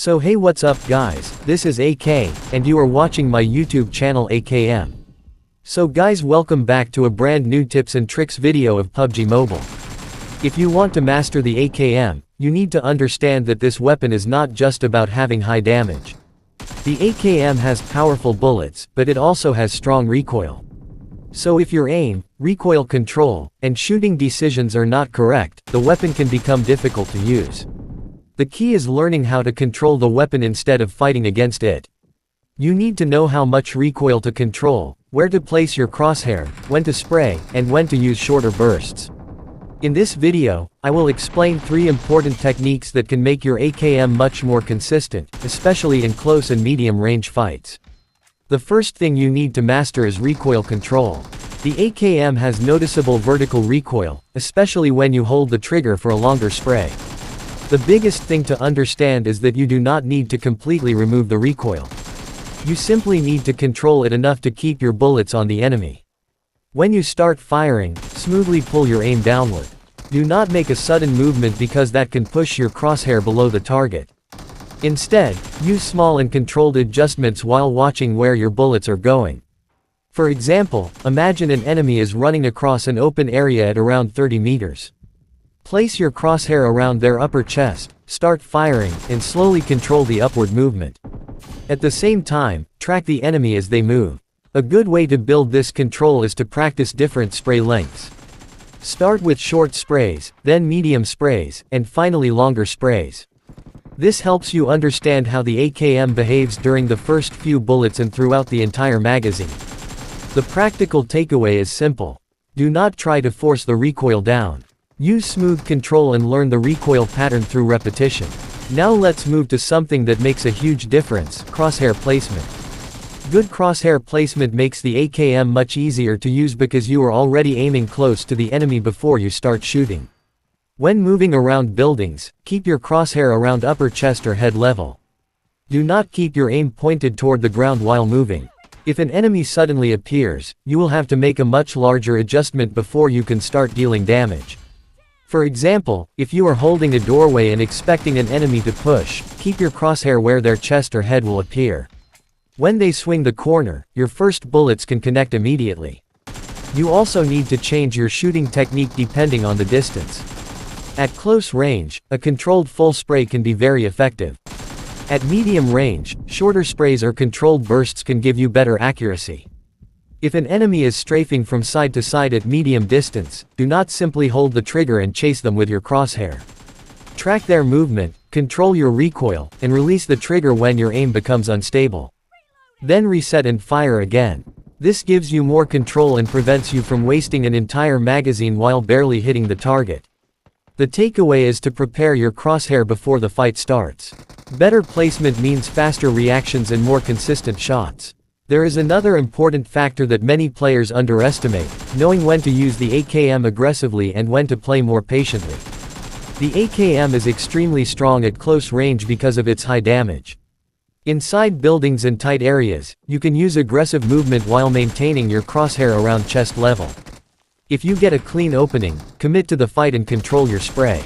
So hey, what's up guys, this is AK, and you are watching my YouTube channel AKM. So guys, welcome back to a brand new tips and tricks video of PUBG Mobile. If you want to master the AKM, you need to understand that this weapon is not just about having high damage. The AKM has powerful bullets, but it also has strong recoil. So if your aim, recoil control, and shooting decisions are not correct, the weapon can become difficult to use. The key is learning how to control the weapon instead of fighting against it. You need to know how much recoil to control, where to place your crosshair, when to spray, and when to use shorter bursts. In this video, I will explain 3 important techniques that can make your AKM much more consistent, especially in close and medium range fights. The first thing you need to master is recoil control. The AKM has noticeable vertical recoil, especially when you hold the trigger for a longer spray. The biggest thing to understand is that you do not need to completely remove the recoil. You simply need to control it enough to keep your bullets on the enemy. When you start firing, smoothly pull your aim downward. Do not make a sudden movement because that can push your crosshair below the target. Instead, use small and controlled adjustments while watching where your bullets are going. For example, imagine an enemy is running across an open area at around 30 meters. Place your crosshair around their upper chest, start firing, and slowly control the upward movement. At the same time, track the enemy as they move. A good way to build this control is to practice different spray lengths. Start with short sprays, then medium sprays, and finally longer sprays. This helps you understand how the AKM behaves during the first few bullets and throughout the entire magazine. The practical takeaway is simple. Do not try to force the recoil down. Use smooth control and learn the recoil pattern through repetition. Now let's move to something that makes a huge difference: crosshair placement. Good crosshair placement makes the AKM much easier to use because you are already aiming close to the enemy before you start shooting. When moving around buildings, keep your crosshair around upper chest or head level. Do not keep your aim pointed toward the ground while moving. If an enemy suddenly appears, you will have to make a much larger adjustment before you can start dealing damage. For example, if you are holding a doorway and expecting an enemy to push, keep your crosshair where their chest or head will appear. When they swing the corner, your first bullets can connect immediately. You also need to change your shooting technique depending on the distance. At close range, a controlled full spray can be very effective. At medium range, shorter sprays or controlled bursts can give you better accuracy. If an enemy is strafing from side to side at medium distance, do not simply hold the trigger and chase them with your crosshair. Track their movement, control your recoil, and release the trigger when your aim becomes unstable. Then reset and fire again. This gives you more control and prevents you from wasting an entire magazine while barely hitting the target. The takeaway is to prepare your crosshair before the fight starts. Better placement means faster reactions and more consistent shots. There is another important factor that many players underestimate: knowing when to use the AKM aggressively and when to play more patiently. The AKM is extremely strong at close range because of its high damage. Inside buildings and tight areas, you can use aggressive movement while maintaining your crosshair around chest level. If you get a clean opening, commit to the fight and control your spray.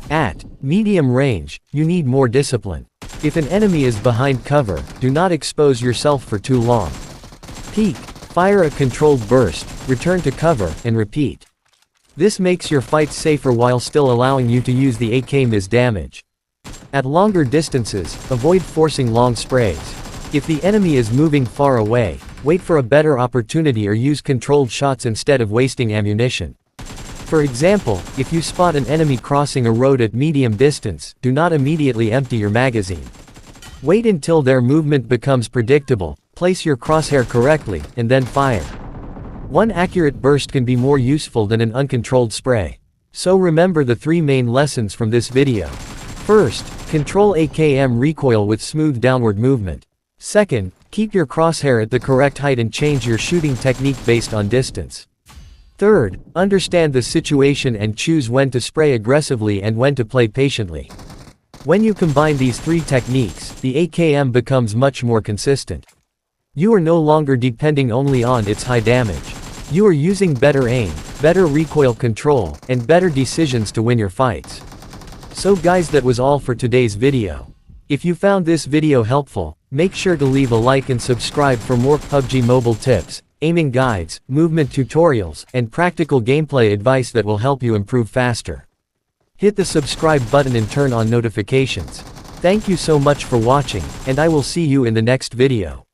At medium range, you need more discipline. If an enemy is behind cover, do not expose yourself for too long. Peek, fire a controlled burst, return to cover, and repeat. This makes your fights safer while still allowing you to use the AKM's damage. At longer distances, avoid forcing long sprays. If the enemy is moving far away, wait for a better opportunity or use controlled shots instead of wasting ammunition. For example, if you spot an enemy crossing a road at medium distance, do not immediately empty your magazine. Wait until their movement becomes predictable, place your crosshair correctly, and then fire. One accurate burst can be more useful than an uncontrolled spray. So remember the 3 main lessons from this video. First, control AKM recoil with smooth downward movement. Second, keep your crosshair at the correct height and change your shooting technique based on distance. Third, understand the situation and choose when to spray aggressively and when to play patiently. When you combine these 3 techniques, the AKM becomes much more consistent. You are no longer depending only on its high damage. You are using better aim, better recoil control, and better decisions to win your fights. So guys, that was all for today's video. If you found this video helpful, make sure to leave a like and subscribe for more PUBG Mobile tips, aiming guides, movement tutorials, and practical gameplay advice that will help you improve faster. Hit the subscribe button and turn on notifications. Thank you so much for watching, and I will see you in the next video.